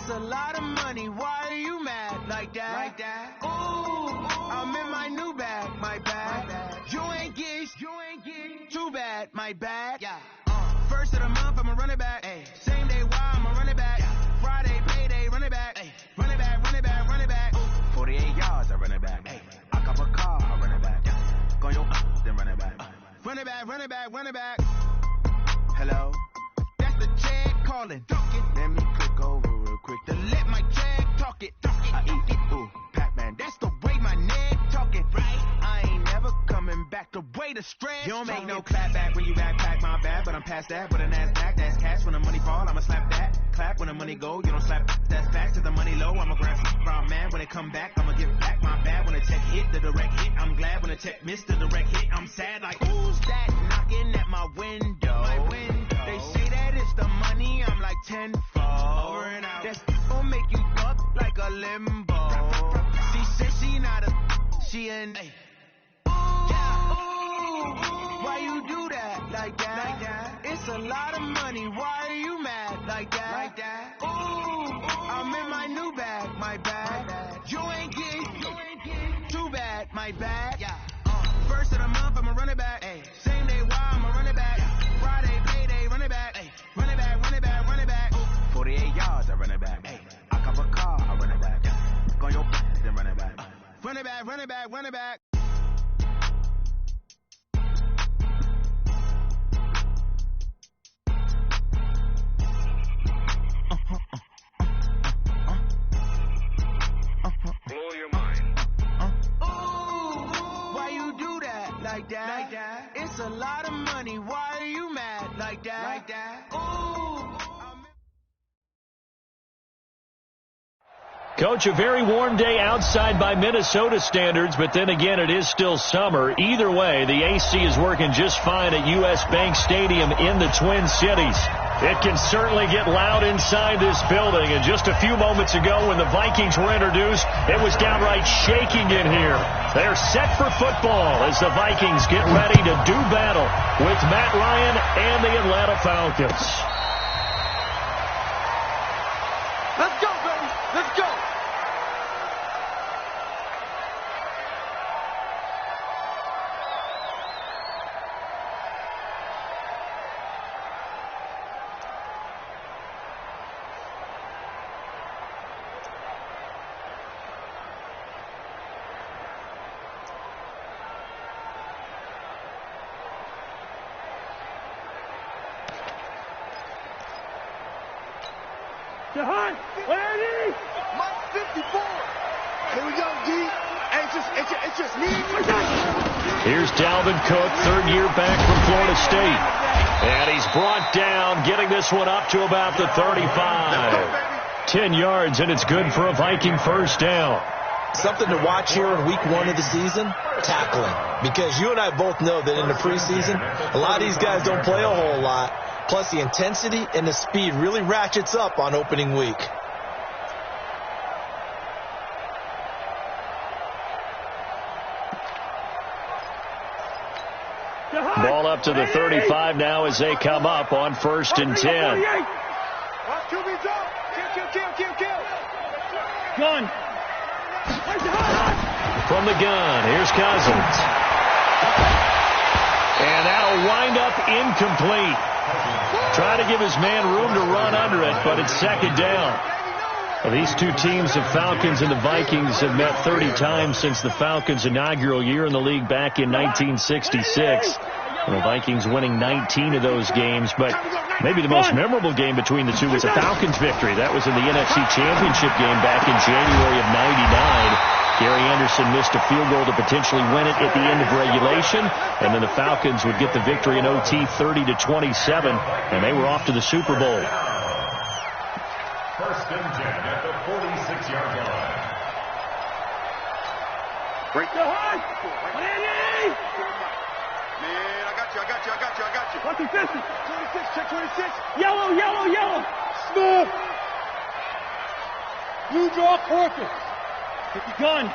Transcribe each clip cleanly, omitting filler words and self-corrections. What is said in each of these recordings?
It's a lot of money. Why are you mad like that? Like that? Ooh, I'm in my new bag. My bad. You ain't get too bad. My bad. Yeah. First of the month, I'ma run it back. Ay. Same day, why I'ma run it back. Yeah. Friday, payday, run it back. Ay. Run it back, run it back, run it back. Ooh. 48 yards, I run it back. Ay. I cop a car, I run it back. Yeah. Go your then run it back. Run it back, run it back, run it back. Hello? That's the check calling. Let me click over real quick to let my check talk it. I eat it, ooh, Pac-Man. That's the way my neck talking. Right? I ain't never coming back. The way the stress. You don't make no clap back when you backpack, my bad. But I'm past that with a NASDAQ. That's cash when the money fall. I'ma slap that. Clap when the money go. You don't slap. That's facts to the money low. I'ma grab from man when it come back. I'ma give back my bad when the check hit the direct hit. I'm glad when the check missed the direct hit. I'm sad like who's that knocking at my window? They say that it's the money. I'm like tenfold. Over and out. That's gon' make you fuck like a limbo. She said she not a. She an. Why you do that like that? It's a lot of money. Why are you mad like that? Ooh, I'm in my new bag. My bad. You ain't get too bad. My bad. Yeah. First of the month, I'ma run it back. Ay. Same day, why I'ma run it back. Friday, payday, run it back. Ay. Run it back, run it back, run it back. Ooh. 48 yards, I run it back. Ay. I cop a car, I run it back. Go your then run it back. Run it back, run it back, run it back. Blow your mind. Ooh, why you do that like that? It's a lot of money. Why are you mad like that? Ooh. Coach, a very warm day outside by Minnesota standards, but then again, it is still summer. Either way, the AC is working just fine at U.S. Bank Stadium in the Twin Cities. It can certainly get loud inside this building, and just a few moments ago when the Vikings were introduced, it was downright shaking in here. They're set for football as the Vikings get ready to do battle with Matt Ryan and the Atlanta Falcons. Let's go, baby. Let's go. Jahan, where are you? Mike 54. Here we go, D. Hey, it's just me. Here's Dalvin Cook, third year back from Florida State. And he's brought down, getting this one up to about the 35. 10 yards, and it's good for a Viking first down. Something to watch here in week 1 of the season, tackling. Because you and I both know that in the preseason, a lot of these guys don't play a whole lot. Plus, the intensity and the speed really ratchets up on opening week. Ball up to the 35 now as they come up on 1st and 10. Gun. From the gun, here's Cousins. And that'll wind up incomplete. Try to give his man room to run under it, but it's 2nd down. Well, these two teams, the Falcons and the Vikings, have met 30 times since the Falcons' inaugural year in the league back in 1966. And the Vikings winning 19 of those games, but maybe the most memorable game between the two was the Falcons' victory. That was in the NFC Championship game back in January of '99. Gary Anderson missed a field goal to potentially win it at the end of regulation, and then the Falcons would get the victory in OT 30-27, and they were off to the Super Bowl. 1st and 10 at the 46-yard line. Break the heart. Man, I got you. What's the 50? 26, check 26. Yellow. Smooth. Blue draw corpus. Get the gun.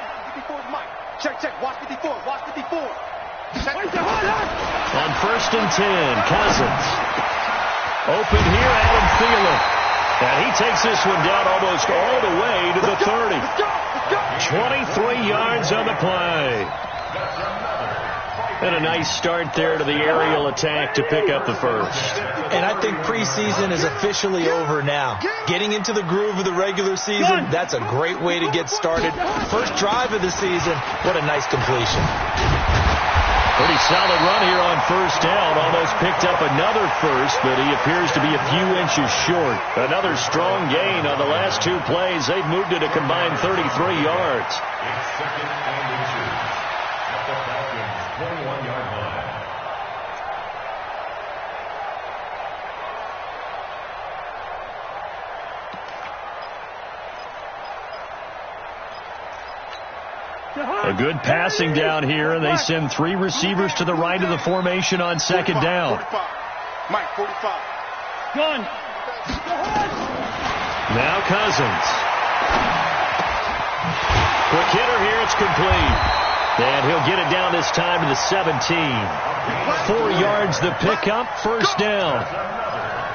54 is Mike. Check. Watch 54. Where's the heart? On 1st and 10, Cousins. Open here, Adam Thielen. And he takes this one down almost all the way to the 30. 23 yards on the play. And a nice start there to the aerial attack to pick up the first. And I think preseason is officially over now. Getting into the groove of the regular season, that's a great way to get started. First drive of the season, what a nice completion. Pretty solid run here on first down. Almost picked up another first, but he appears to be a few inches short. Another strong gain on the last two plays. They've moved it a combined 33 yards. It's second and inches at the Falcons' 21-yard line. A good passing down here, and they send three receivers to the right of the formation on second down. 45. Mike, 45. Gun. Now Cousins. Quick hitter here, it's complete. And he'll get it down this time to the 17. 4 yards the pickup, first down.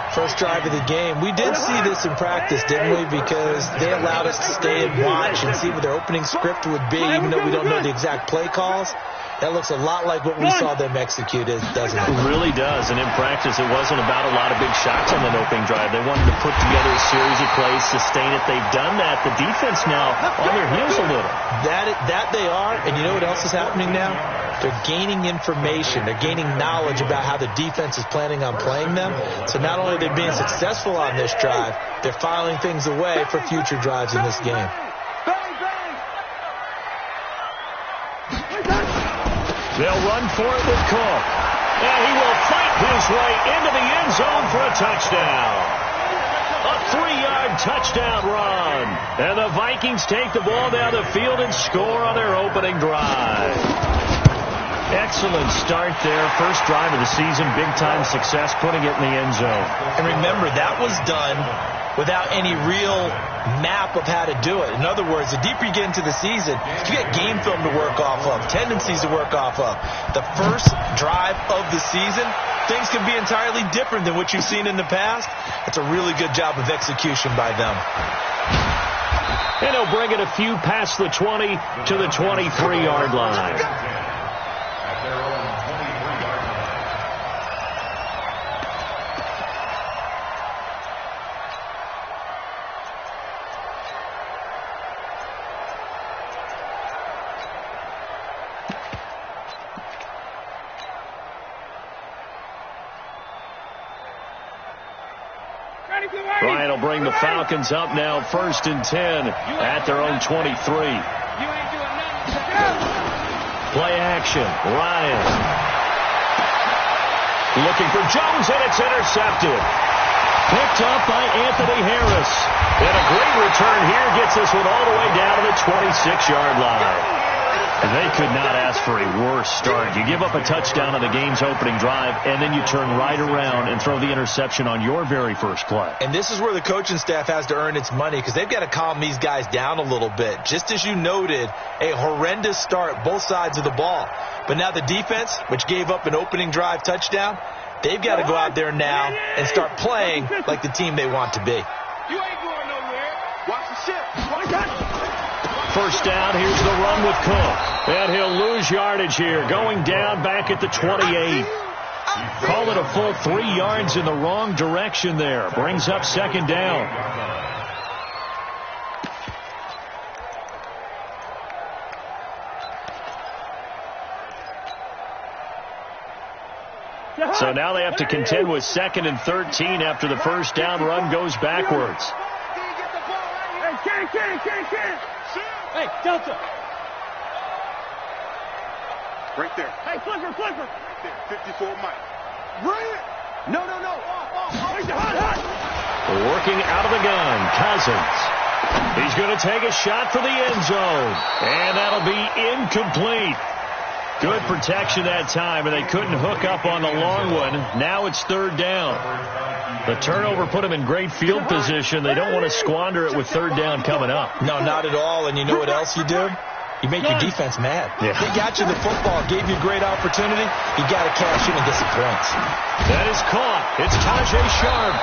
First drive of the game. We did see this in practice, didn't we? Because they allowed us to stay and watch and see what their opening script would be, even though we don't know the exact play calls. That looks a lot like what we saw them execute, doesn't it? It really does. And in practice, it wasn't about a lot of big shots on that opening drive. They wanted to put together a series of plays, sustain it. They've done that. The defense now on their heels a little. That they are. And you know what else is happening now? They're gaining information. They're gaining knowledge about how the defense is planning on playing them. So not only are they being successful on this drive, they're filing things away for future drives in this game. They'll run for it with Cook. And he will fight his way into the end zone for a touchdown. A 3-yard touchdown run. And the Vikings take the ball down the field and score on their opening drive. Excellent start there. First drive of the season. Big-time success putting it in the end zone. And remember, that was done without any real map of how to do it. In other words, the deeper you get into the season, you get game film to work off of, tendencies to work off of. The first drive of the season, things can be entirely different than what you've seen in the past. It's a really good job of execution by them. And he'll bring it a few past the 20 to the 23-yard line. Bryant will bring the Falcons up now, 1st and 10 at their own 23. Play action. Ryan. Looking for Jones, and it's intercepted. Picked up by Anthony Harris. And a great return here gets this one all the way down to the 26-yard line. And they could not ask for a worse start. You give up a touchdown on the game's opening drive, and then you turn right around and throw the interception on your very first play. And this is where the coaching staff has to earn its money, because they've got to calm these guys down a little bit. Just as you noted, a horrendous start, both sides of the ball. But now the defense, which gave up an opening drive touchdown, they've got to go out there now and start playing like the team they want to be. You ain't going nowhere. Watch the ship. First down, here's the run with Cook. And he'll lose yardage here, going down back at the 28. Call it a full 3 yards in the wrong direction there. Brings up second down. So now they have to contend with 2nd and 13 after the first down run goes backwards. Hey, Delta. Right there. Hey, flipper. Right there. 54 Mike. Brilliant. No. Working out of the gun, Cousins. He's going to take a shot for the end zone. And that'll be incomplete. Good protection that time, and they couldn't hook up on the long one. Now it's 3rd down. The turnover put them in great field position. They don't want to squander it with 3rd down coming up. No, not at all. And you know what else you do? You make your defense mad. Yeah. They got you the football, gave you a great opportunity. You got to cash in and get some points. That is caught. It's Tajay Sharp.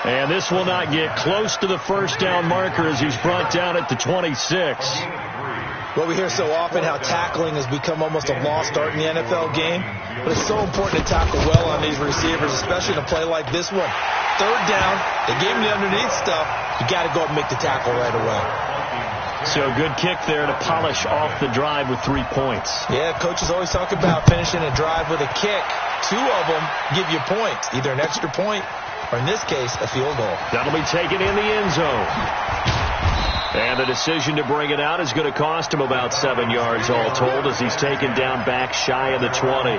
And this will not get close to the first down marker as he's brought down at the 26. Well, we hear so often how tackling has become almost a lost art in the NFL game. But it's so important to tackle well on these receivers, especially in a play like this one. Third down, they gave him the underneath stuff. You got to go and make the tackle right away. So good kick there to polish off the drive with 3 points. Yeah, coaches always talk about finishing a drive with a kick. 2 of them give you points, either an extra point or, in this case, a field goal. That'll be taken in the end zone. And the decision to bring it out is going to cost him about 7 yards all told as he's taken down back shy of the 20.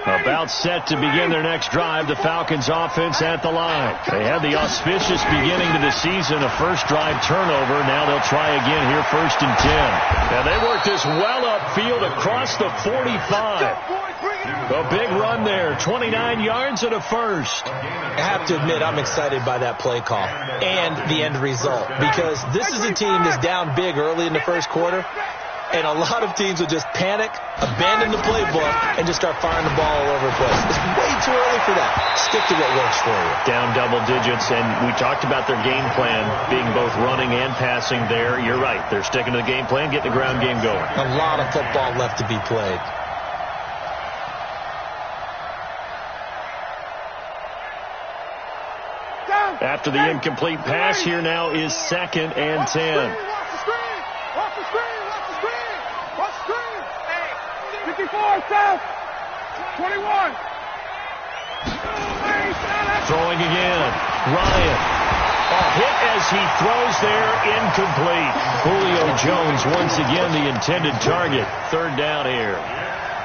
About set to begin their next drive, the Falcons offense at the line. They had the auspicious beginning to the season, a first drive turnover. Now they'll try again here, 1st and 10. And they work this well upfield across the 45. A big run there, 29 yards and a first. I have to admit, I'm excited by that play call and the end result, because this is a team that's down big early in the first quarter. And a lot of teams will just panic, abandon the playbook, and just start firing the ball all over the place. It's way too early for that. Stick to what works for you. Down double digits, and we talked about their game plan being both running and passing there. You're right. They're sticking to the game plan, getting the ground game going. A lot of football left to be played. After the incomplete pass, here now is 2nd and 10. 54, south. 21. Throwing again. Ryan. A hit as he throws there, incomplete. Julio Jones once again the intended target. 3rd down here.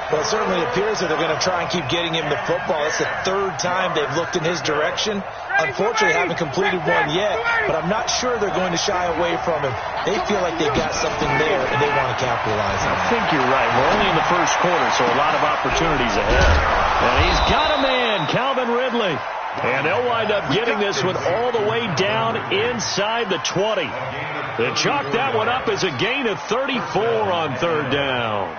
Well, it certainly appears that they're going to try and keep getting him the football. It's the 3rd time they've looked in his direction. Unfortunately, haven't completed one yet, but I'm not sure they're going to shy away from him. They feel like they've got something there, and they want to capitalize on it. I think you're right. We're only in the first quarter, so a lot of opportunities ahead. And he's got a man, Calvin Ridley. And they'll wind up getting this one all the way down inside the 20. They chalk that one up as a gain of 34 on 3rd down.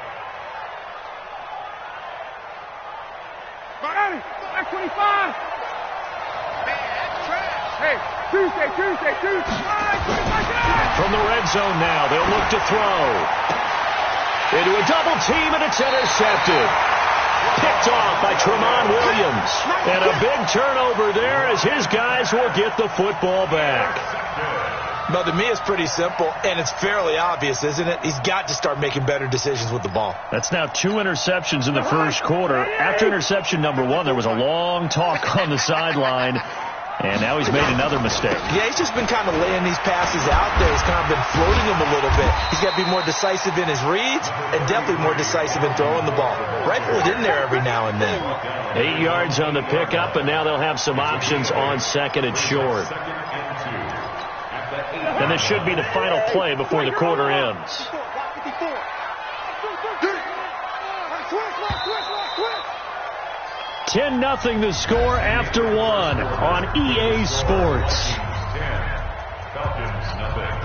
25. Hey, Tuesday. From the red zone now, they'll look to throw. Into a double team, and it's intercepted. Picked off by Tramon Williams. And a big turnover there as his guys will get the football back. But to me, it's pretty simple, and it's fairly obvious, isn't it? He's got to start making better decisions with the ball. That's now 2 interceptions in the first quarter. After interception number 1, there was a long talk on the sideline, and now he's made another mistake. Yeah, he's just been kind of laying these passes out there. He's kind of been floating them a little bit. He's got to be more decisive in his reads and definitely more decisive in throwing the ball. Rifle it in there every now and then. 8 yards on the pickup, and now they'll have some options on 2nd and short. And this should be the final play before the quarter ends. 10-0 the score after 1 on EA Sports. Falcons, nothing.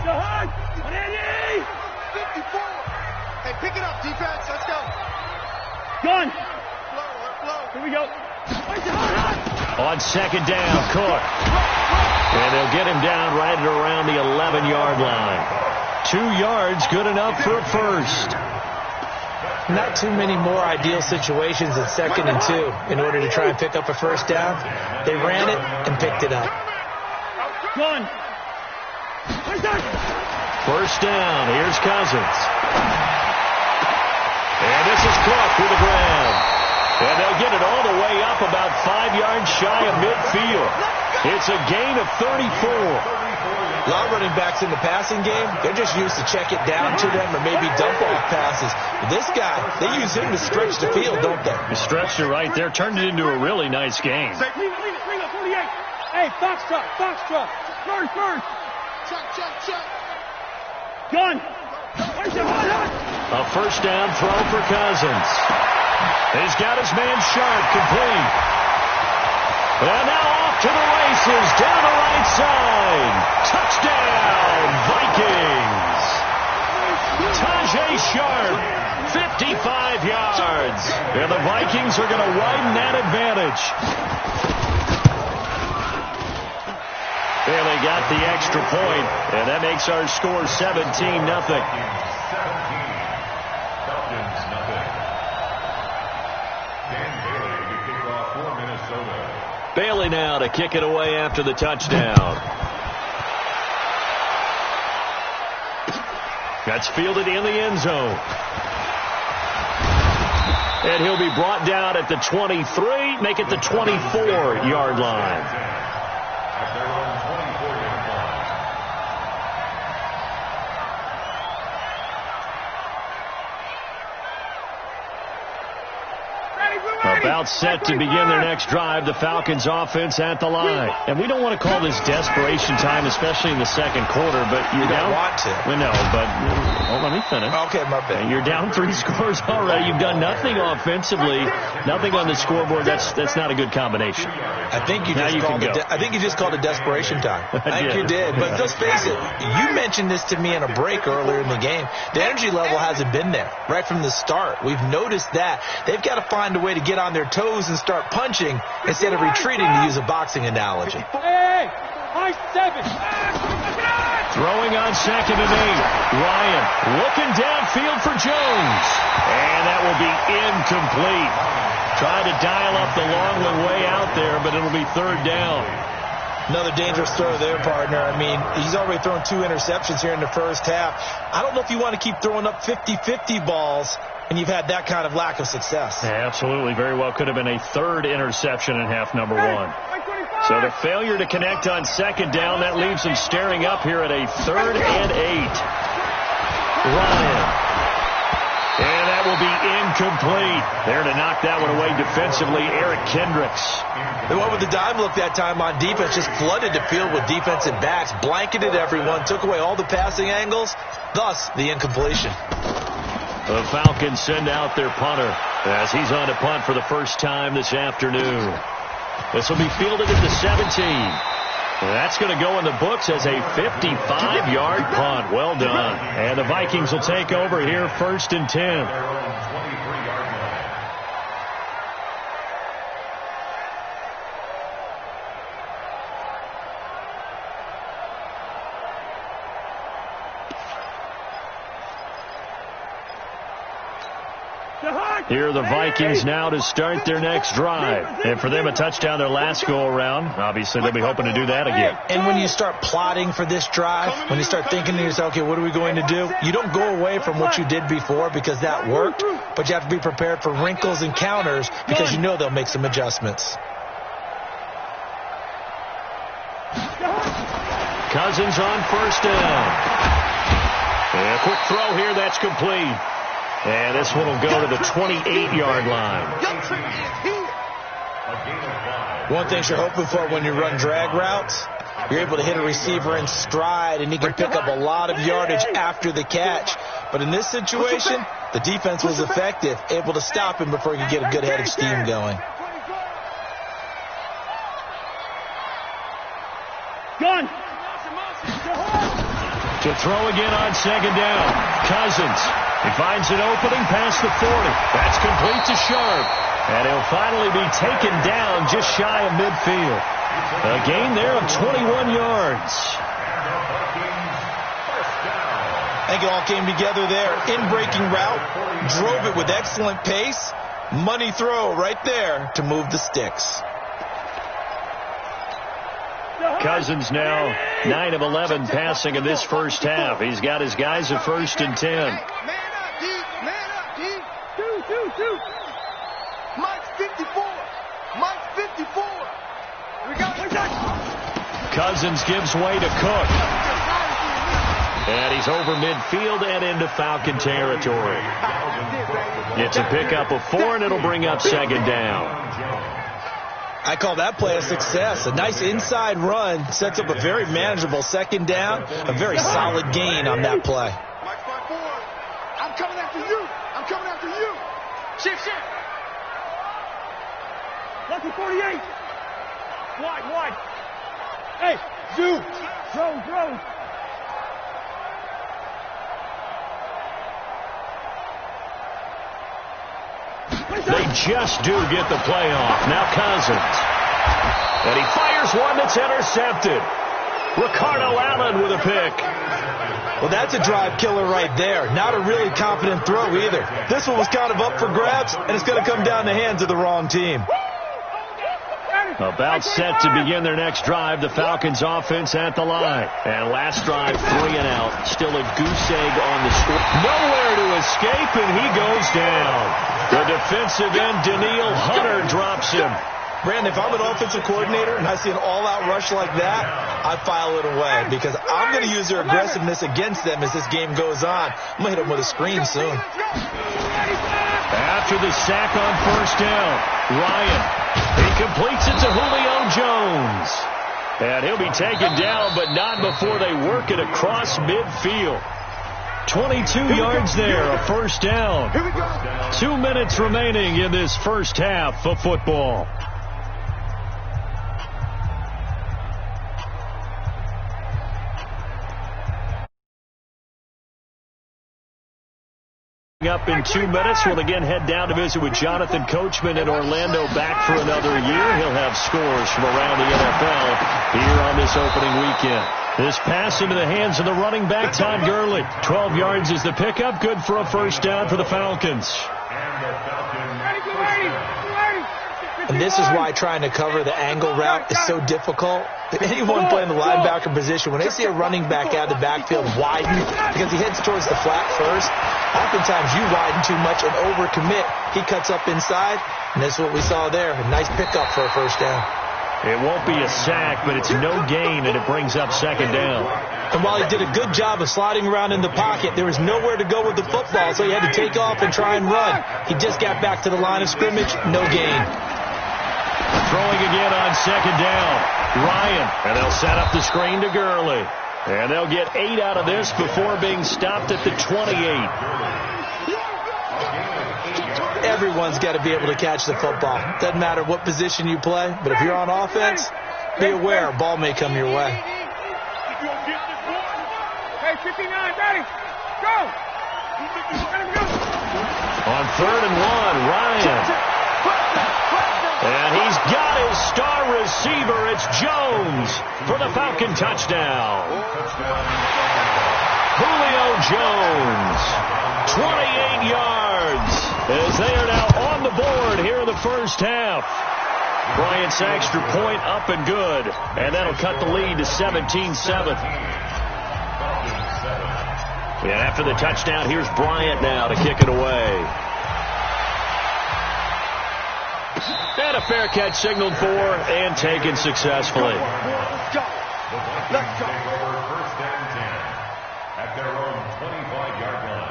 Jahan, 180. 54. Hey, pick it up, defense. Let's go. Gun. Flow. Here we go. On 2nd down, Cook. And they'll get him down right at around the 11-yard line. 2 yards, good enough for a first. Not too many more ideal situations at 2nd and 2 in order to try and pick up a first down. They ran it and picked it up. Gun. First down, here's Cousins. And this is Cook with the grab. And they'll get it all the way up about 5 yards shy of midfield. It's a gain of 34. A lot of running backs in the passing game, they're just used to check it down to them or maybe dump off passes. But this guy, they use him to stretch the field, don't they? He stretched it right there, turned it into a really nice game. Leave it, 48. Hey, box truck. First. Check. Gun. A first down throw for Cousins. He's got his man Sharp complete. And now off to the races, down the right side. Touchdown, Vikings. Tajay Sharp, 55 yards. And the Vikings are going to widen that advantage. And they got the extra point, and that makes our score 17-0. Bailey now to kick it away after the touchdown. That's fielded in the end zone. And he'll be brought down at the 23, make it the 24-yard line. About set to begin their next drive, the Falcons offense at the line. And we don't want to call this desperation time, especially in the second quarter, but you're down. You don't want to. Well, no, but let me finish. Okay, my bad. You're down 3 scores already. You've done nothing offensively, nothing on the scoreboard. That's not a good combination. I think you just called it desperation time. I think you did. But let's face it, you mentioned this to me in a break earlier in the game. The energy level hasn't been there right from the start. We've noticed that. They've got to find a way to get on their toes and start punching instead of retreating, to use a boxing analogy. Hey, high 7. Throwing on 2nd and 8. Ryan looking downfield for Jones. And that will be incomplete. Trying to dial up the long one way out there, but it'll be 3rd down. Another dangerous throw there, partner. I mean, he's already thrown 2 interceptions here in the first half. I don't know if you want to keep throwing up 50-50 balls, and you've had that kind of lack of success. Yeah, absolutely. Very well could have been a 3rd interception in half number 1. So the failure to connect on 2nd down, that leaves him staring up here at a 3rd and 8. Ryan. And that will be incomplete. There to knock that one away defensively, Eric Kendricks. They went with the dime look that time on defense, just flooded the field with defensive backs, blanketed everyone, took away all the passing angles, thus the incompletion. The Falcons send out their punter as he's on to punt for the first time this afternoon. This will be fielded at the 17. That's going to go in the books as a 55-yard punt. Well done. And the Vikings will take over here 1st and 10. Here are the Vikings now to start their next drive. And for them, a touchdown their last go-around. Obviously, they'll be hoping to do that again. And when you start plotting for this drive, when you start thinking to yourself, okay, what are we going to do? You don't go away from what you did before because that worked, but you have to be prepared for wrinkles and counters because you know they'll make some adjustments. Cousins on 1st down. And a quick throw here, that's complete. And this one will go to the 28-yard line. One thing you're hoping for when you run drag routes, you're able to hit a receiver in stride, and he can pick up a lot of yardage after the catch. But in this situation, the defense was effective, able to stop him before he could get a good head of steam going. Gun. To throw again on 2nd down. Cousins. He finds an opening past the 40. That's complete to Sharp. And he'll finally be taken down just shy of midfield. A gain there of 21 yards. I think it all came together there. In-breaking route. Drove it with excellent pace. Money throw right there to move the sticks. Cousins now 9 of 11 passing in this first half. He's got his guys at 1st and 10. Mike's 54. Mike's 54. We got Cousins gives way to Cook. And he's over midfield and into Falcon territory. It's a pickup of 4, and it'll bring up 2nd down. I call that play a success. A nice inside run sets up a very manageable 2nd down. A very solid gain on that play. Mike's 5-4. I'm coming after you. I'm coming after you. Shift. 48. Wide. Hey, Zoo. Drone. They just do get the play off. Now Cousins. And he fires one that's intercepted. Ricardo Allen with a pick. Well, that's a drive killer right there. Not a really confident throw either. This one was kind of up for grabs, and it's going to come down the hands of the wrong team. About set to begin their next drive. The Falcons offense at the line. And last drive, 3 and out. Still a goose egg on the score. Nowhere to escape, and he goes down. The defensive end, Daniil Hunter, drops him. Brandon, if I'm an offensive coordinator and I see an all-out rush like that, I file it away because I'm going to use their aggressiveness against them as this game goes on. I'm going to hit them with a screen soon. After the sack on first down, Ryan, he completes it to Julio Jones. And he'll be taken down, but not before they work it across midfield. 22 yards there, a first down. 2 minutes remaining in this first half of football. Up in 2 minutes, we'll again head down to visit with Jonathan Coachman in Orlando, back for another year. He'll have scores from around the NFL here on this opening weekend. This pass into the hands of the running back, Todd Gurley. 12 yards is the pickup, good for a first down for the Falcons. And this is why trying to cover the angle route is so difficult. Anyone playing the linebacker position, when they see a running back out of the backfield widen because he heads towards the flat first, oftentimes you widen too much and overcommit. He cuts up inside, and that's what we saw there. A nice pickup for a first down. It won't be a sack, but it's no gain, and it brings up second down. And while he did a good job of sliding around in the pocket, there was nowhere to go with the football, so he had to take off and try and run. He just got back to the line of scrimmage, no gain. Throwing again on second down. Ryan, and they'll set up the screen to Gurley. And they'll get 8 out of this before being stopped at the 28. Everyone's got to be able to catch the football. Doesn't matter what position you play, but if you're on offense, be aware a ball may come your way. Hey, 59, ready, go! On 3rd and 1, Ryan. And he's got his star receiver. It's Jones for the Falcon touchdown. Julio Jones, 28 yards, as they are now on the board here in the first half. Bryant's extra point up and good, and that'll cut the lead to 17-7. And after the touchdown, here's Bryant now to kick it away. And a fair catch signaled for and taken successfully. Let's go. First and 10 at their own 25-yard line.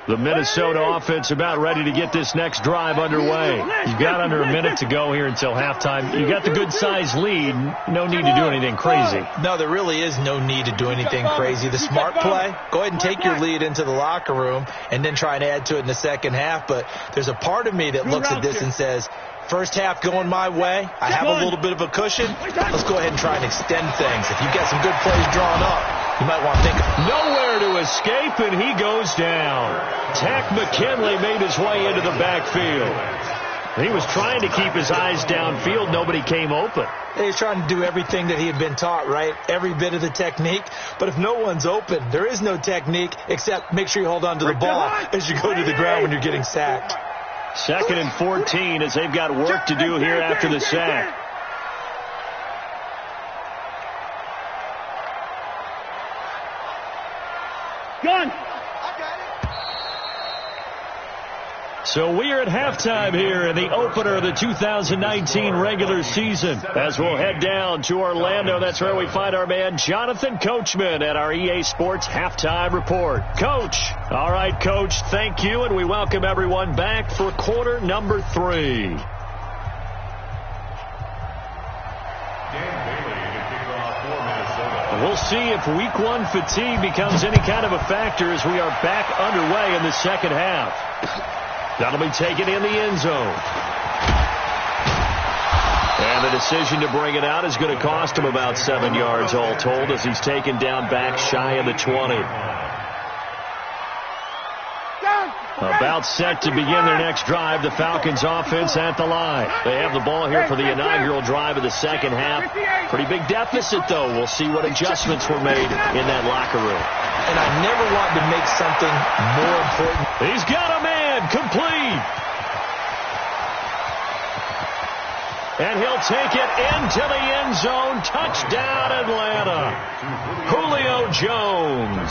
The Minnesota offense about ready to get this next drive underway. You've got under a minute to go here until halftime. You got the good-sized lead. No need to do anything crazy. No, there really is no need to do anything crazy. The smart play, go ahead and take your lead into the locker room and then try and add to it in the second half. But there's a part of me that looks at this and says, first half going my way. I have a little bit of a cushion. Let's go ahead and try and extend things. If you've got some good plays drawn up, you might want to think of nowhere to escape, and he goes down. Tack McKinley made his way into the backfield. He was trying to keep his eyes downfield. Nobody came open. He was trying to do everything that he had been taught, right? Every bit of the technique. But if no one's open, there is no technique except make sure you hold on to the ball as you go to the ground when you're getting sacked. 2nd and 14 as they've got work to do here after the sack. Gun! So we are at halftime here in the opener of the 2019 regular season. As we'll head down to Orlando, that's where we find our man Jonathan Coachman at our EA Sports Halftime Report. Coach. All right, Coach, thank you, and we welcome everyone back for quarter number 3. We'll see if week one fatigue becomes any kind of a factor as we are back underway in the second half. That'll be taken in the end zone. And the decision to bring it out is going to cost him about 7 yards all told as he's taken down back shy of the 20. About set to begin their next drive, the Falcons offense at the line. They have the ball here for the inaugural drive of the second half. Pretty big deficit, though. We'll see what adjustments were made in that locker room. And I never want to make something more important. He's got a man, complete. And he'll take it into the end zone. Touchdown, Atlanta. Julio Jones,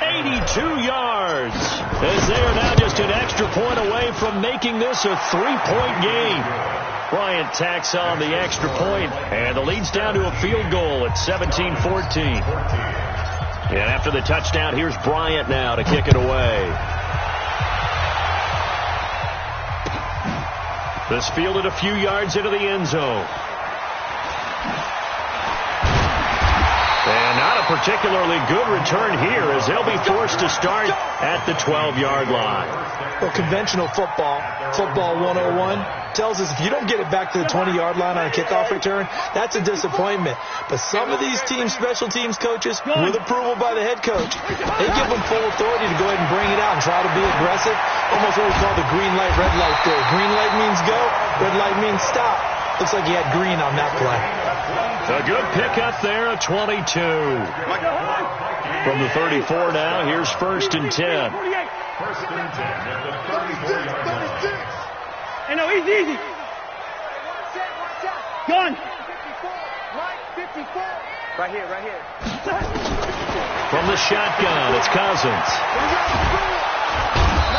82 yards, as they are now just an extra point away from making this a 3-point game. Bryant tacks on the extra point, and the lead's down to a field goal at 17-14. And after the touchdown, here's Bryant now to kick it away. This fielded a few yards into the end zone. And not a particularly good return here as they'll be forced to start at the 12-yard line. Well, conventional football 101, tells us if you don't get it back to the 20-yard line on a kickoff return, that's a disappointment. But some of these special teams coaches, with approval by the head coach, they give them full authority to go ahead and bring it out and try to be aggressive. Almost what we call the green light, red light theory. Green light means go, red light means stop. Looks like he had green on that play. A good pickup there, a 22. From the 34 now, here's 1st and 10. 1st and 10 at the 34-yard line. Hey, no, easy. Gun. 54. Right here. From the shotgun, it's Cousins.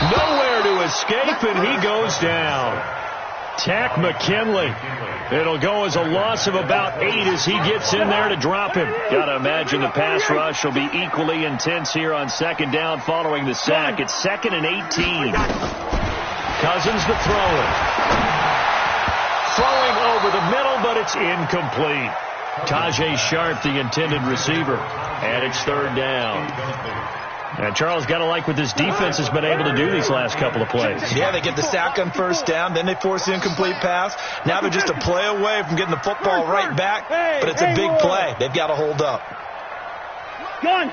Nowhere to escape, and he goes down. Tack McKinley. It'll go as a loss of about 8 as he gets in there to drop him. Got to imagine the pass rush will be equally intense here on 2nd down following the sack. It's 2nd and 18. Cousins to throw it. Throwing over the middle, but it's incomplete. Tajay Sharp, the intended receiver. And it's 3rd down. And Charles, got to like what this defense has been able to do these last couple of plays. Yeah, they get the sack on 1st down, then they force the incomplete pass. Now they're just a play away from getting the football right back, but it's a big play. They've got to hold up. Gun.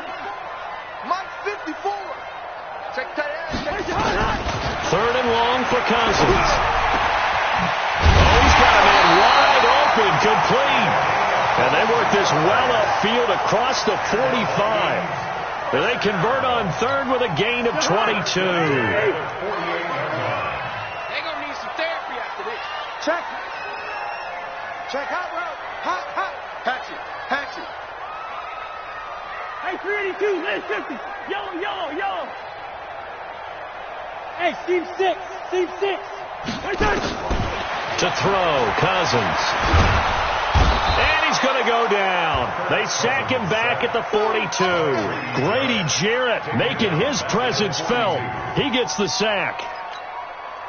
Mike 54. Check that out. 3rd and long for Cousins. Oh, he's got a man wide open, complete. And they work this well upfield across the 45. They convert on 3rd with a gain of 22. They're going to need some therapy after this. Check. Hot route. Hot. Patch it. Hey, 382, lane 50. Yellow. Hey, Steve 6. To throw, Cousins. And he's going to go down. They sack him back at the 42. Grady Jarrett making his presence felt. He gets the sack.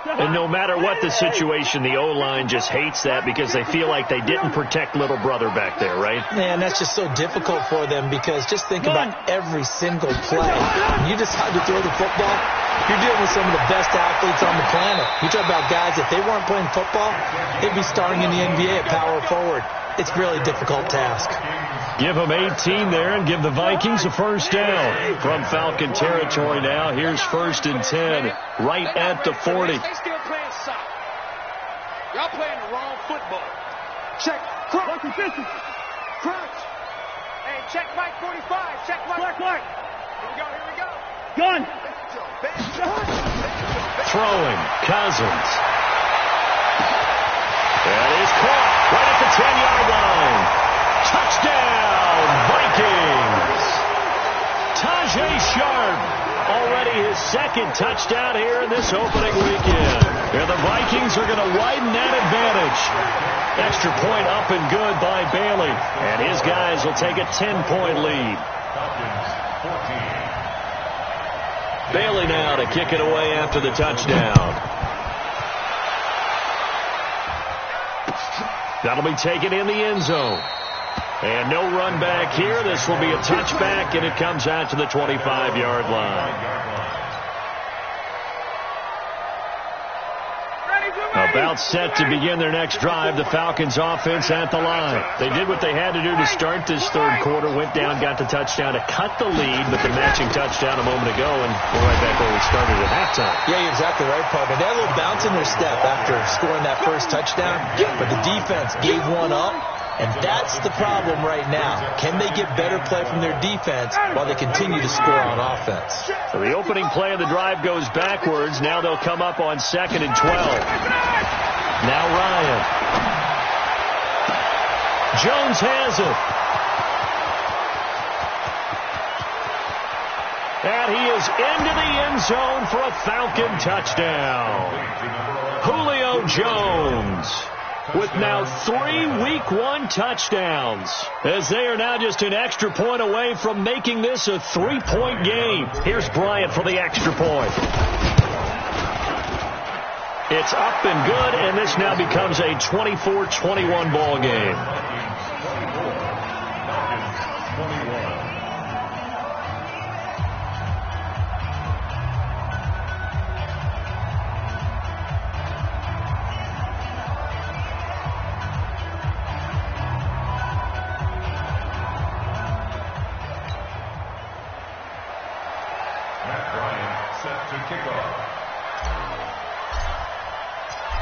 And no matter what the situation, the O-line just hates that because they feel like they didn't protect little brother back there, right? Man, that's just so difficult for them because just think about every single play. When you decide to throw the football, you're dealing with some of the best athletes on the planet. You talk about guys, if they weren't playing football, they'd be starting in the NBA at power forward. It's a really difficult task. Give them 18 there and give the Vikings a 1st down. From Falcon territory now, here's 1st and 10, right at the 40. They still playing soccer. Y'all playing the wrong football. Check. Crunch. Hey, check Mike 45. Check Mike. Clark. Here we go. Gun. Throwing, Cousins. That is caught right at the 10-yard line. Touchdown, Vikings. Tajay Sharp, already his 2nd touchdown here in this opening weekend. And the Vikings are going to widen that advantage. Extra point up and good by Bailey. And his guys will take a 10-point lead. Bailey now to kick it away after the touchdown. That'll be taken in the end zone. And no run back here. This will be a touchback, and it comes out to the 25-yard line. About set to begin their next drive, the Falcons offense at the line. They did what they had to do to start this third quarter, went down, got the touchdown to cut the lead, but the matching touchdown a moment ago, and we're right back where we started at halftime. Yeah, you're exactly right, partner. They had a little bounce in their step after scoring that first touchdown, but the defense gave one up, and that's the problem right now. Can they get better play from their defense while they continue to score on offense? So the opening play of the drive goes backwards. Now they'll come up on 2nd and 12. Now Ryan. Jones has it. And he is into the end zone for a Falcon touchdown. Julio Jones with now 3 Week 1 touchdowns, as they are now just an extra point away from making this a 3-point game. Here's Bryant for the extra point. It's up and good, and this now becomes a 24-21 ball game.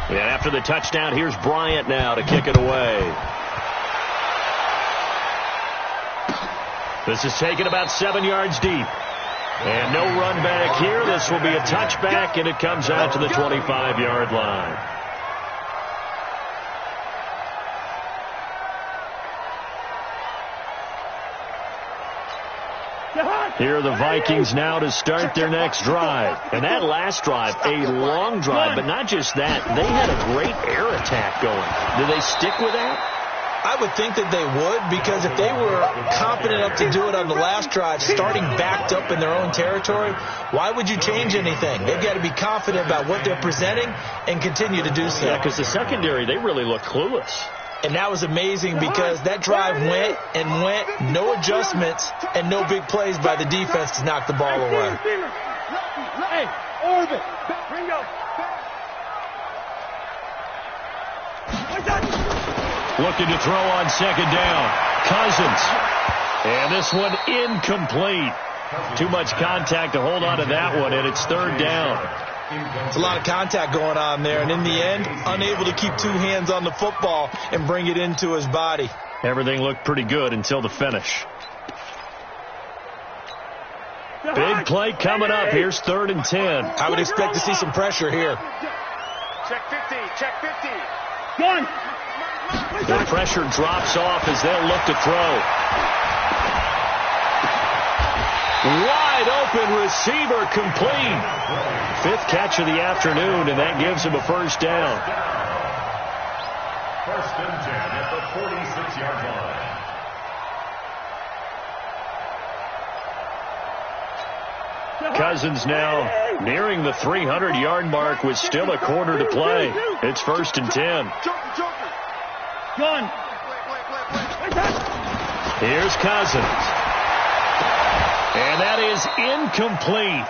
And after the touchdown, here's Bryant now to kick it away. This is taken about 7 yards deep. And no run back here. This will be a touchback, and it comes out to the 25-yard line. Here are the Vikings now to start their next drive. And that last drive, a long drive, but not just that. They had a great air attack going. Do they stick with that? I would think that they would, because if they were confident enough to do it on the last drive, starting backed up in their own territory, why would you change anything? They've got to be confident about what they're presenting and continue to do so. Yeah, because the secondary, they really look clueless. And that was amazing because that drive went and went, no adjustments and no big plays by the defense to knock the ball away. Hey, orbit, Ringo. Looking to throw on 2nd down. Cousins. And this one incomplete. Too much contact to hold on to that one, and it's 3rd down. It's a lot of contact going on there, and in the end, unable to keep 2 hands on the football and bring it into his body. Everything looked pretty good until the finish. Big play coming up. Here's 3rd and 10. I would expect to see some pressure here. Check 50, check 50. Gun. The pressure drops off as they'll look to throw. Wide open receiver, complete. 5th catch of the afternoon, and that gives him a 1st down. 1st and 10 at the 46-yard line. Cousins now nearing the 300-yard mark with still a quarter to play. It's 1st and 10. Gun. Here's Cousins. And that is incomplete.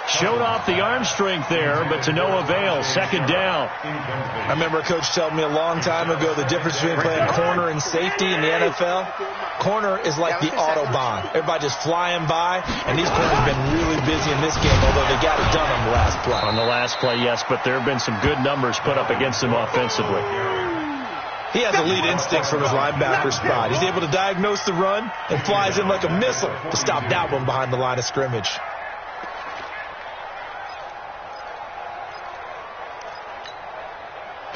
Showed off the arm strength there, but to no avail. 2nd down. I remember a coach telling me a long time ago the difference between playing corner and safety in the NFL. Corner is like the Autobahn. Everybody just flying by, and these corners have been really busy in this game, although they got it done on the last play. On the last play, yes, but there have been some good numbers put up against him offensively. He has elite instincts from his linebacker spot. He's able to diagnose the run and flies in like a missile to stop that one behind the line of scrimmage.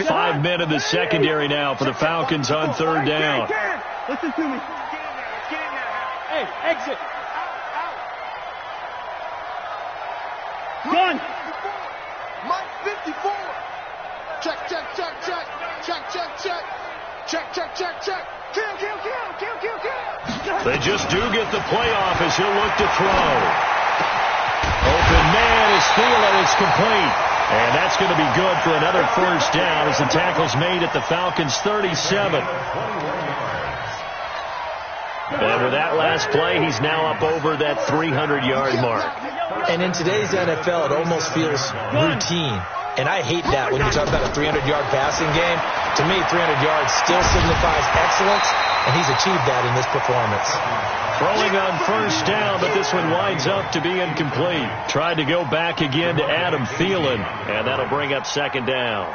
Five men in the secondary now for the Falcons on 3rd down. Listen to me. Hey, exit. Gun. Mike 54. Check, check, check, check. Check, check, check. Check, check, check, check. Kill, kill, kill, kill, kill, kill. They just do get the playoff as he'll look to throw. Open man is Thielen. It's complete. And that's going to be good for another 1st down as the tackle's made at the Falcons' 37. And with that last play, he's now up over that 300-yard mark. And in today's NFL, it almost feels routine. And I hate that when you talk about a 300-yard passing game. To me, 300 yards still signifies excellence, and he's achieved that in this performance. Throwing on first down, but this one winds up to be incomplete. Tried to go back again to Adam Thielen, and that'll bring up second down.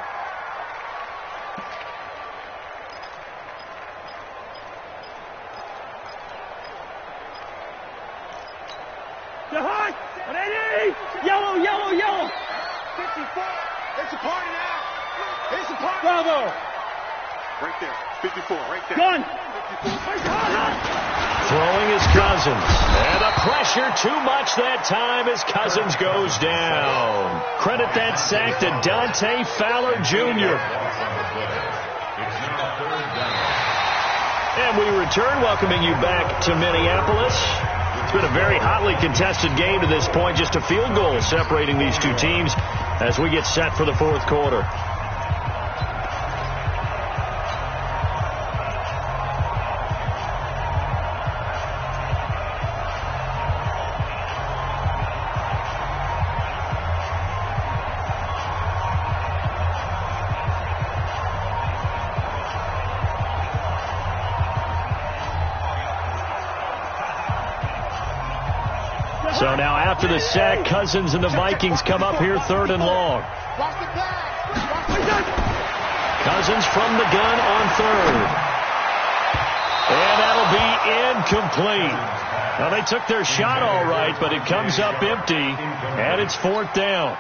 Yellow, yellow, yellow. 54. It's a party now. It's a party. Bravo. Right there. 54. Right there. Gun. 54. Throwing is Cousins. And the pressure too much that time as Cousins goes down. Credit that sack to Dante Fowler Jr. And we return, welcoming you back to Minneapolis. It's been a very hotly contested game to this point. Just a field goal separating these two teams as we get set for the fourth quarter. So now after the sack, Cousins and the Vikings come up here third and long. Cousins from the gun on third. And that'll be incomplete. Well, they took their shot all right, but it comes up empty, and it's fourth down.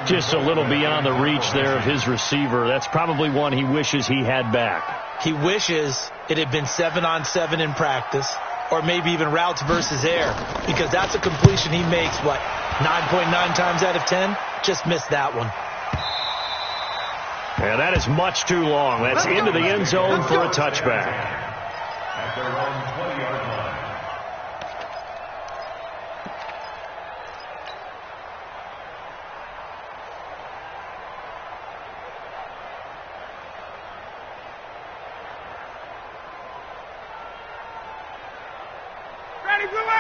Just a little beyond the reach there of his receiver. That's probably one he wishes he had back. He wishes it had been 7-on-7 in practice, or maybe even routes versus air, because that's a completion he makes, 9.9 times out of 10? Just missed that one. And that is much too long. That's into the end zone for a touchback. At their own 20-yard line.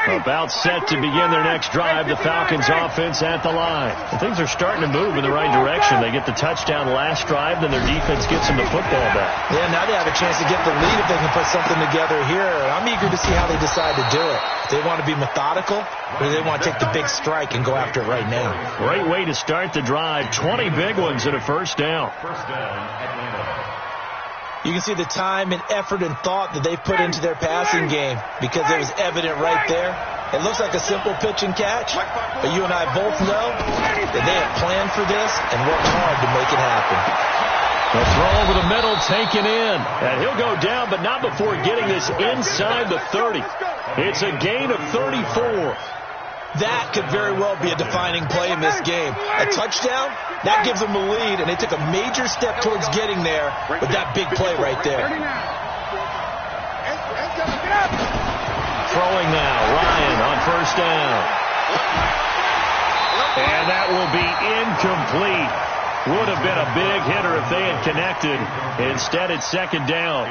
About set to begin their next drive, the Falcons offense at the line. And things are starting to move in the right direction. They get the touchdown last drive, then their defense gets them the football back. Yeah, now they have a chance to get the lead if they can put something together here. I'm eager to see how they decide to do it. They want to be methodical, or do they want to take the big strike and go after it right now? Great way to start the drive. 20 big ones and a first down. First down, Atlanta. You can see the time and effort and thought that they put into their passing game because it was evident right there. It looks like a simple pitch and catch, but you and I both know that they have planned for this and worked hard to make it happen. The throw over the middle taken in. And he'll go down, but not before getting this inside the 30. It's a gain of 34. That could very well be a defining play in this game. A touchdown, that gives them a lead, and they took a major step towards getting there with that big play right there. Throwing now, Ryan on first down. And that will be incomplete. Would have been a big hitter if they had connected. Instead, it's second down.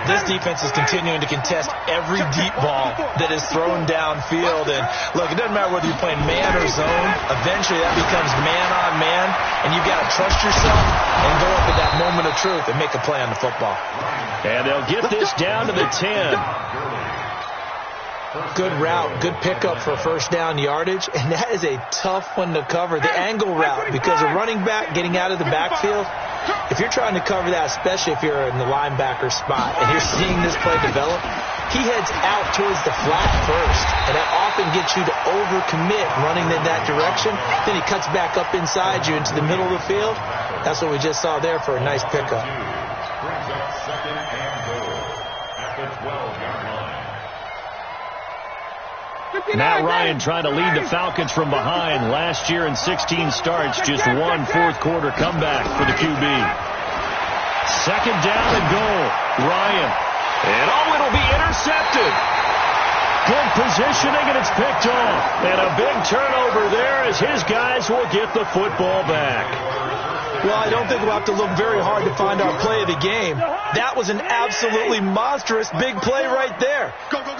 This defense is continuing to contest every deep ball that is thrown downfield. And, look, it doesn't matter whether you're playing man or zone. Eventually, that becomes man-on-man, and you've got to trust yourself and go up at that moment of truth and make a play on the football. And they'll get this down to the 10. Good route, good pickup for first down yardage, and that is a tough one to cover, the angle route, because a running back getting out of the backfield, if you're trying to cover that, especially if you're in the linebacker spot and you're seeing this play develop, he heads out towards the flat first, and that often gets you to overcommit running in that direction. Then he cuts back up inside you into the middle of the field. That's what we just saw there for a nice pickup. Brings up second and goal at the 12-yard line. Matt Ryan trying to lead the Falcons from behind. Last year in 16 starts, just one fourth-quarter comeback for the QB. Second down and goal. Ryan. And it'll be intercepted. Good positioning, and it's picked off. And a big turnover there as his guys will get the football back. Well, I don't think we'll have to look very hard to find our play of the game. That was an absolutely monstrous big play right there.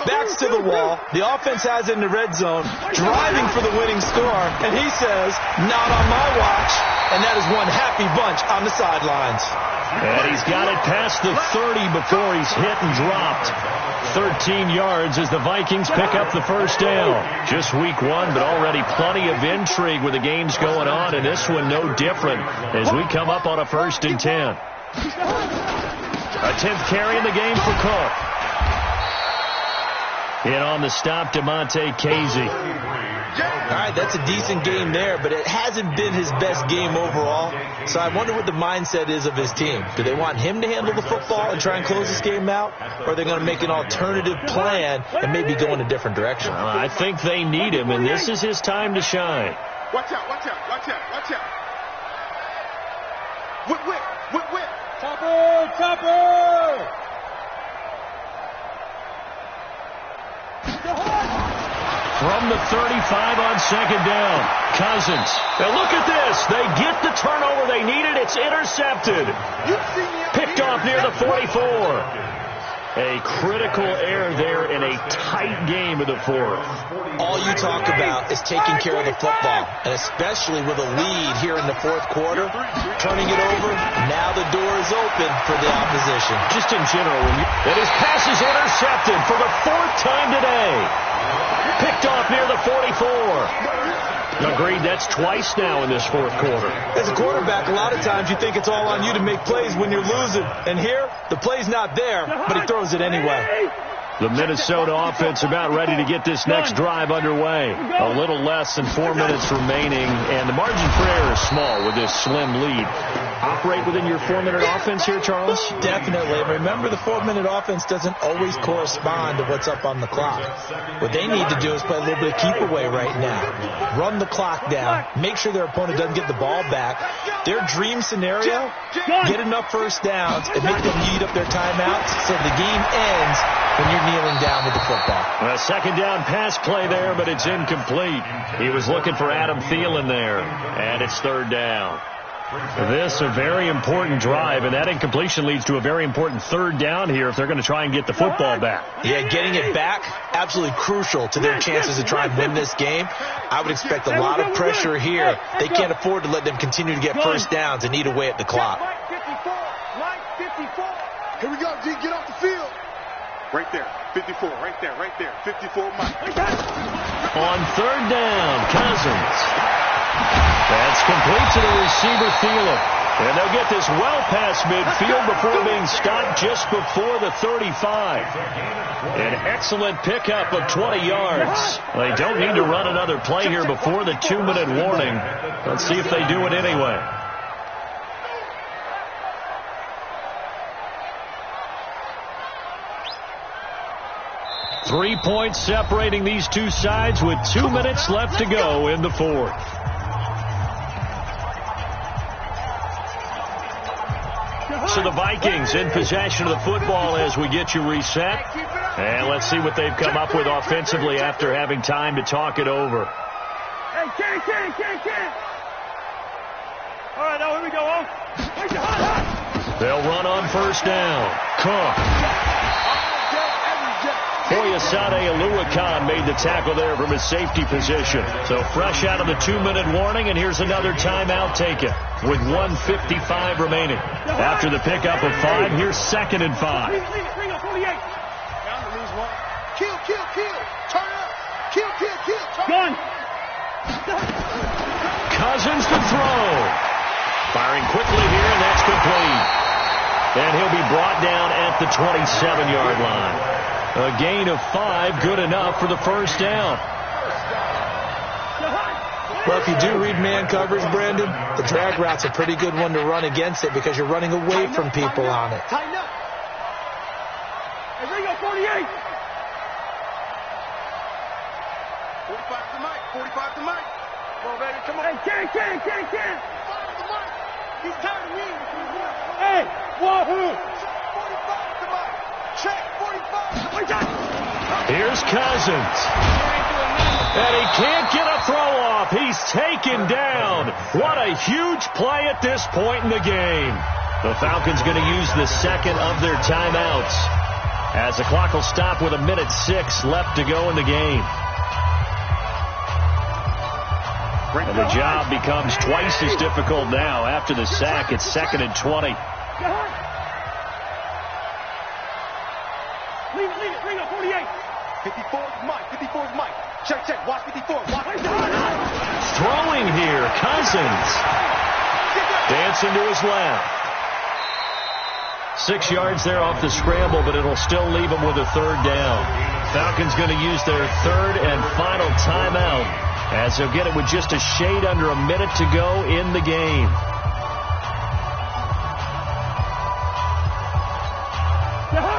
Backs to the wall. The offense has it in the red zone, driving for the winning score, and he says, not on my watch. And that is one happy bunch on the sidelines. And he's got it past the 30 before he's hit and dropped. 13 yards as the Vikings pick up the first down. Just week one, but already plenty of intrigue with the games going on, and this one no different as we come up on a 1st and 10. A 10th carry in the game for Cook. In on the stop, DeMonte Casey. All right, that's a decent game there, but it hasn't been his best game overall. So I wonder what the mindset is of his team. Do they want him to handle the football and try and close this game out? Or are they going to make an alternative plan and maybe go in a different direction? I think they need him, and this is his time to shine. Watch out, watch out, watch out, watch out. Whip. Chopper! From the 35 on 2nd down, Cousins. Now look at this. They get the turnover they needed. It's intercepted. Picked off near the 44. A critical error there in a tight game of the 4th. All you talk about is taking care of the football, and especially with a lead here in the 4th quarter, turning it over, now the door is open for the opposition. Just in general, and his pass is intercepted for the 4th time today. Picked off near the 44. Agreed, that's twice now in this 4th quarter. As a quarterback, a lot of times you think it's all on you to make plays when you're losing. And here, the play's not there, but he throws it anyway. The Minnesota offense about ready to get this next drive underway. A little less than 4 minutes remaining, and the margin for error is small with this slim lead. Operate within your 4-minute offense here, Charles? Definitely. Remember, the 4-minute offense doesn't always correspond to what's up on the clock. What they need to do is play a little bit of keep away right now. Run the clock down. Make sure their opponent doesn't get the ball back. Their dream scenario, get enough first downs and make them eat up their timeouts so the game ends when you're kneeling down with the football. A 2nd down pass play there, but it's incomplete. He was looking for Adam Thielen there, and it's 3rd down. This a very important drive, and that incompletion leads to a very important 3rd down here if they're going to try and get the football back. Yeah, getting it back, absolutely crucial to their chances to try and win this game. I would expect a lot of pressure here. They can't afford to let them continue to get first downs and eat away at the clock. Here we go, G, get off the field. Right there, 54, right there, 54, Mike. On 3rd down, Cousins. That's complete to the receiver, Thielen. And they'll get this well past midfield before being stopped just before the 35. An excellent pickup of 20 yards. They don't need to run another play here before the 2-minute warning. Let's see if they do it anyway. Three points separating these two sides with 2 minutes left to go in the 4th. So the Vikings in possession of the football as we get you reset. And let's see what they've come up with offensively after having time to talk it over. Hey, Ken. All right, now here we go. They'll run on 1st down. Cook. Oyasade Aluakan made the tackle there from his safety position. So fresh out of the 2-minute warning, and here's another timeout taken with 1:55 remaining. After the pickup of 5, here's 2nd and 5. Kill. Turn up. Kill. Gun. Cousins to throw. Firing quickly here, and that's complete. And he'll be brought down at the 27-yard line. A gain of 5, good enough for the 1st down. Well, if you do read man coverage, Brandon, the drag route's a pretty good one to run against it because you're running away from people on it. Tighten up. Hey, Ringo, 48. 45 to Mike. Come on, baby, come on. Hey, Ken. 45 to Mike. He's tired of winning. Hey, wahoo. 45 to Mike. Check, 45 to Mike. Here's Cousins. And he can't get a throw off. He's taken down. What a huge play at this point in the game. The Falcons going to use the second of their timeouts, as the clock will stop with 1:06 left to go in the game. And the job becomes twice as difficult now. After the sack, it's 2nd and 20. Leave it, bring up 48. 54 is Mike, 54 is Mike. Check, watch 54, watch. Throwing here, Cousins. Dancing to his left. 6 yards there off the scramble, but it'll still leave him with a 3rd down. Falcons going to use their 3rd and final timeout, as they'll get it with just a shade under a minute to go in the game.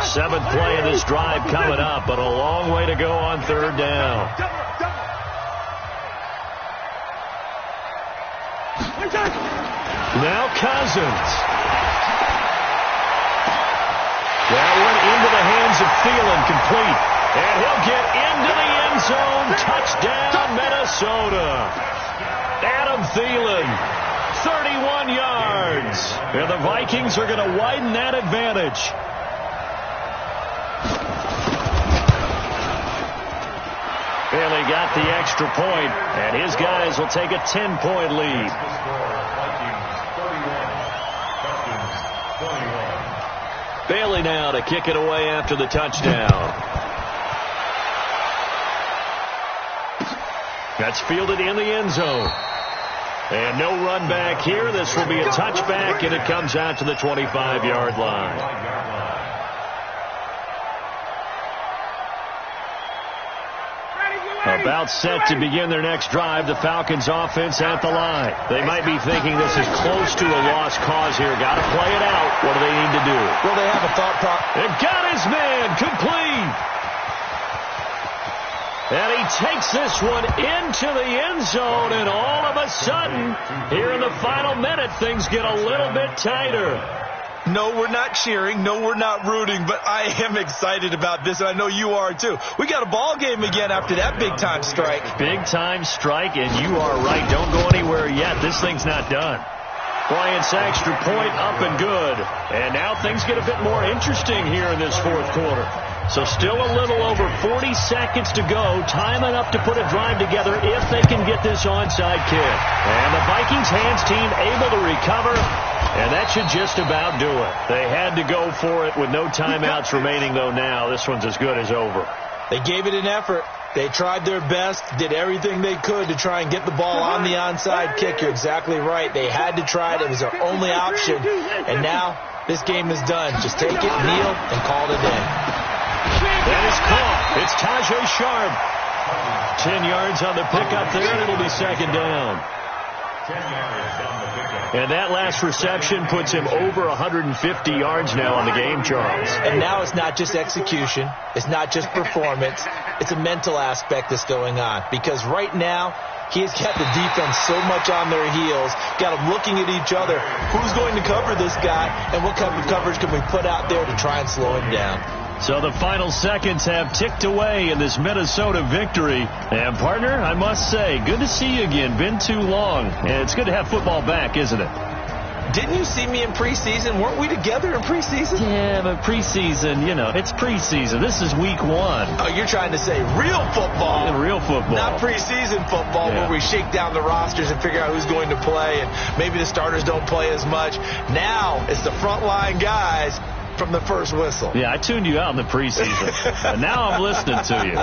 Seventh play of this drive coming up, but a long way to go on 3rd down. 1 Now Cousins. That went into the hands of Thielen, complete. And he'll get into the end zone. Touchdown, Minnesota. Adam Thielen, 31 yards. And the Vikings are going to widen that advantage. Bailey got the extra point, and his guys will take a 10-point lead. Bailey now to kick it away after the touchdown. That's fielded in the end zone. And no run back here. This will be a touchback, and it comes out to the 25-yard line. About set to begin their next drive, the Falcons offense at the line. They might be thinking this is close to a lost cause here. Got to play it out. What do they need to do? Well, they have a thought process. It got his man complete. And he takes this one into the end zone, and all of a sudden, here in the final minute, things get a little bit tighter. No, we're not cheering. No, we're not rooting, but I am excited about this, and I know you are too. We got a ball game again after that big-time strike. Big-time strike, and you are right. Don't go anywhere yet. This thing's not done. Bryant's extra point up and good. And now things get a bit more interesting here in this 4th quarter. So still a little over 40 seconds to go. Time enough to put a drive together if they can get this onside kick. And the Vikings hands team able to recover. And that should just about do it. They had to go for it with no timeouts remaining, though, now. This one's as good as over. They gave it an effort. They tried their best, did everything they could to try and get the ball on the onside kick. You're exactly right. They had to try it. It was their only option. And now this game is done. Just take it, kneel, and call it a day. That is caught. It's Tajay Sharp. 10 yards on the pickup there, and it'll be 2nd down. 10 yards on the pickup. And that last reception puts him over 150 yards now on the game, Charles. And now it's not just execution. It's not just performance. It's a mental aspect that's going on. Because right now, he has got the defense so much on their heels, got them looking at each other. Who's going to cover this guy, and what kind of coverage can we put out there to try and slow him down? So the final seconds have ticked away in this Minnesota victory. And, partner, I must say, good to see you again. Been too long. And it's good to have football back, isn't it? Didn't you see me in preseason? Weren't we together in preseason? Yeah, but preseason, you know, it's preseason. This is week 1. Oh, you're trying to say real football. Yeah, real football. Not preseason football, where we shake down the rosters and figure out who's going to play, and maybe the starters don't play as much. Now it's the frontline guys from the first whistle. Yeah, I tuned you out in the preseason. And now I'm listening to you.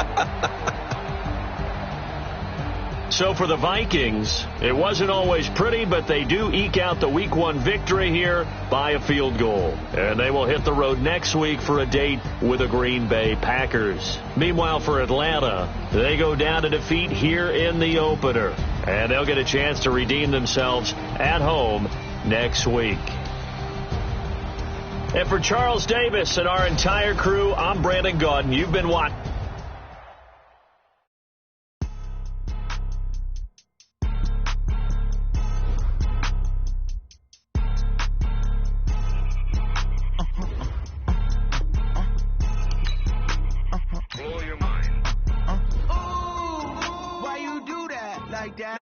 So for the Vikings, it wasn't always pretty, but they do eke out the week 1 victory here by a field goal. And they will hit the road next week for a date with the Green Bay Packers. Meanwhile, for Atlanta, they go down to defeat here in the opener. And they'll get a chance to redeem themselves at home next week. And for Charles Davis and our entire crew, I'm Brandon Gaudin. You've been watching. Why like that.